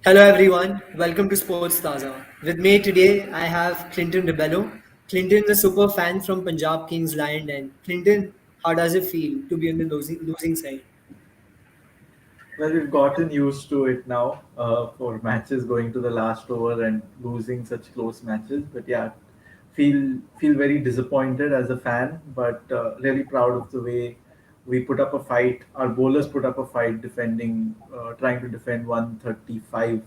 Hello everyone, welcome to Sports Taaza. With me today I have Clinton Rebello. Clinton is a super fan from Punjab Kings Lion and Clinton, how does it feel to be on the losing side? Well, we've gotten used to it now for matches going to the last over and losing such close matches. But yeah, feel very disappointed as a fan, but really proud of the way we put up a fight. Our bowlers put up a fight defending, trying to defend 135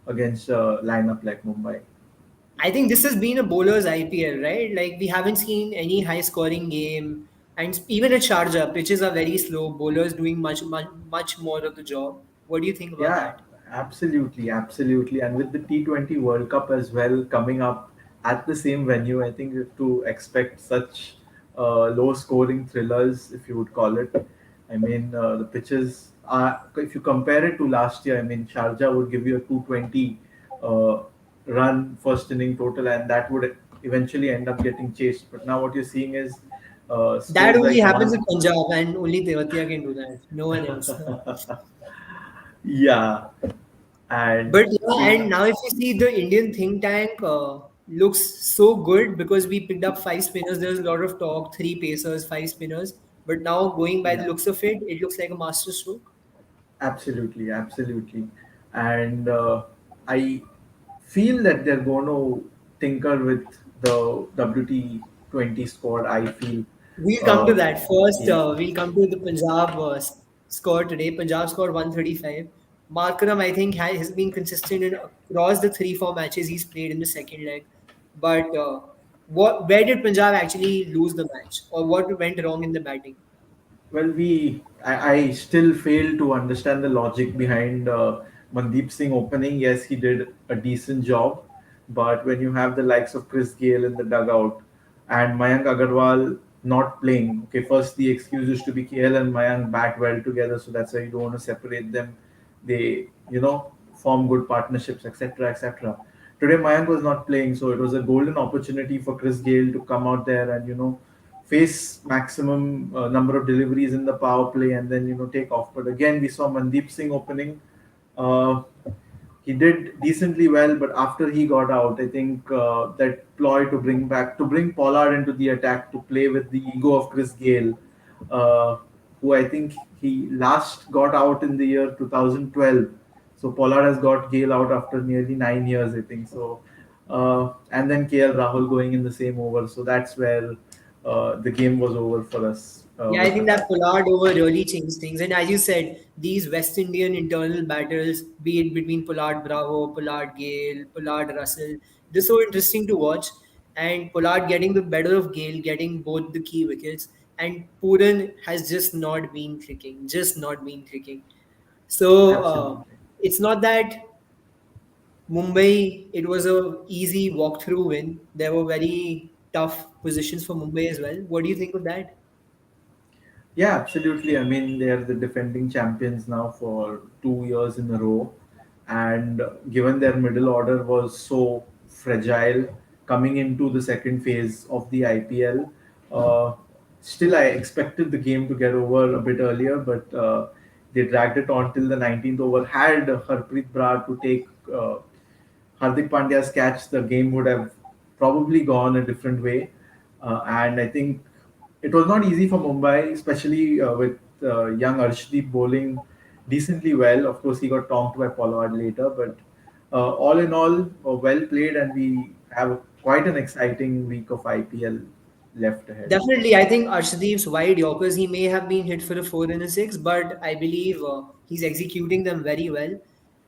against a lineup like Mumbai. I think this has been a bowler's IPL, right? Like we haven't seen any high scoring game and even at Sharjah, pitches are very slow, bowlers doing much more of the job. What do you think about Yeah, that? absolutely, absolutely. And with the T20 World Cup as well coming up at the same venue, I think we have to expect such low scoring thrillers, if you would call it. I mean, the pitches are, if you compare it to last year, I mean, Sharjah would give you a 220 uh, run first inning total, and that would eventually end up getting chased. But now what you're seeing is That scores only like happens one. in Punjab and only Tewatia can do that. No one else. Yeah, and But yeah, see, and now if you see the Indian think tank looks so good because we picked up five spinners. There's a lot of talk, three pacers, five spinners. But now going by the yeah. looks of it, it looks like a master stroke. Absolutely, absolutely. And I feel that they're going to tinker with the WT20 squad. I feel, We'll come to uh, that. First, yeah, we'll come to the Punjab score today. Punjab scored 135. Markram, I think, has been consistent in across the 3-4 matches he's played in the second leg. But where did Punjab actually lose the match? Or what went wrong in the batting? well, I still fail to understand the logic behind Mandeep Singh opening. Yes, he did a decent job, but when you have the likes of Chris Gale in the dugout and Mayank Agarwal not playing, okay, first the excuse is to be KL and Mayank bat well together, so that's why you don't want to separate them. They, form good partnerships, etc., etc. Today, Mayank was not playing, so it was a golden opportunity for Chris Gale to come out there and face maximum number of deliveries in the power play and then take off. But again, we saw Mandeep Singh opening. Uh, he did decently well, but after he got out, I think that ploy to bring Pollard into the attack to play with the ego of Chris Gale, who I think he last got out in the year 2012. So Pollard has got Gale out after nearly 9 years, I think. So and then KL Rahul going in the same over. So that's where the game was over for us Yeah, I with the think that fact. Pollard over really changed things. And as you said, these West Indian internal battles, be it between Pollard Bravo, Pollard Gale, Pollard Russell, they're so interesting to watch. And Pollard getting the better of Gale, getting both the key wickets. And Puran has just not been clicking. So Absolutely. it's not that Mumbai, it was a easy walkthrough win. There were very tough positions for Mumbai as well. What do you think of that? Yeah, absolutely. I mean, they are the defending champions now for 2 years in a row. And given their middle order was so fragile coming into the second phase of the IPL, uh, still I expected the game to get over a bit earlier, but they dragged it on till the 19th over. Had Harpreet Brar to take Hardik Pandya's catch, the game would have probably gone a different way. And I think it was not easy for Mumbai, especially with young Arshdeep bowling decently well. Of course, he got tonked by Pollard later, but all in all, well played, and we have quite an exciting week of IPL left ahead. Definitely, I think Arshdeep's wide Yorkers, he may have been hit for a 4 and a 6, but I believe he's executing them very well.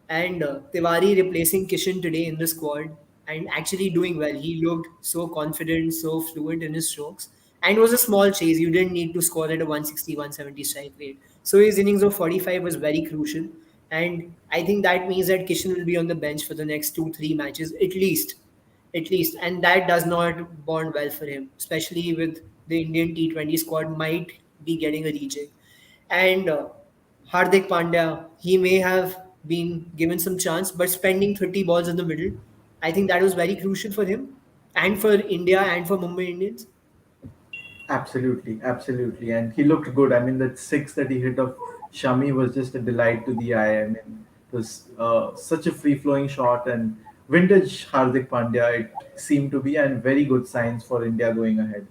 And Tiwari replacing Kishan today in the squad and actually doing well. He looked so confident, so fluent in his strokes. And it was a small chase. You didn't need to score at a 160, 170 strike rate. So his innings of 45 was very crucial. And I think that means that Kishan will be on the bench for the next 2, 3 matches at least, and that does not bond well for him, especially with the Indian T20 squad might be getting a reject. And Hardik Pandya, he may have been given some chance, but spending 30 balls in the middle, I think that was very crucial for him and for India and for Mumbai Indians. Absolutely, absolutely, and he looked good. I mean, that six that he hit of Shami was just a delight to the eye. I mean, it was such a free flowing shot and vintage Hardik Pandya it seemed to be, and very good signs for India going ahead.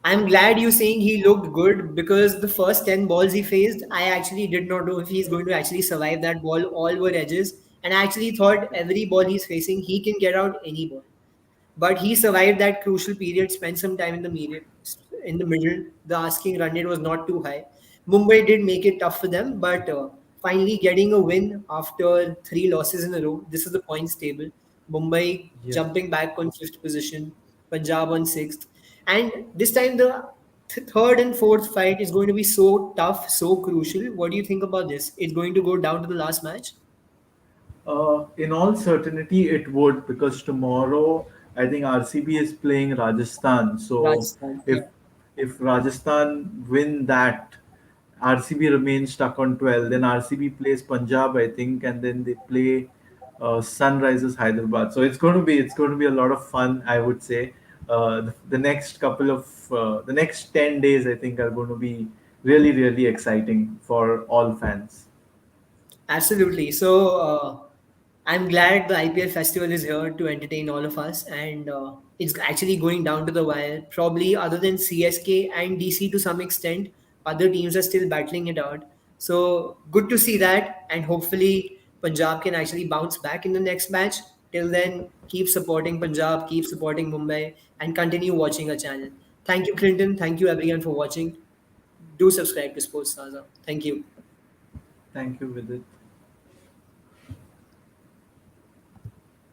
I'm glad you saying he looked good because the first 10 balls he faced, I actually did not know if he's going to actually survive that ball. All were edges. And I actually thought every ball he's facing, he can get out any ball. But he survived that crucial period, spent some time in the middle. The asking run rate was not too high. Mumbai did make it tough for them, but finally getting a win after three losses in a row. This is the points table. Mumbai Yes. jumping back on fifth position, Punjab on sixth, and this time the third and fourth fight is going to be so tough, so crucial. What do you think about this? It's going to go down to the last match. In all certainty, it would, because tomorrow I think RCB is playing Rajasthan. So Rajasthan, if yeah. Rajasthan win that, RCB remains stuck on 12. Then RCB plays Punjab, I think, and then they play Sunrisers Hyderabad. So it's going to be a lot of fun, I would say. The next couple of the next 10 days, I think, are going to be really really exciting for all fans. Absolutely. So I'm glad the IPL festival is here to entertain all of us, and it's actually going down to the wire. Probably other than CSK and DC to some extent, other teams are still battling it out. So good to see that, and hopefully Punjab can actually bounce back in the next match. Till then, keep supporting Punjab, keep supporting Mumbai, and continue watching our channel. Thank you, Clinton. Thank you, everyone, for watching. Do subscribe to Sports Taaza. Thank you. Thank you, Vidit.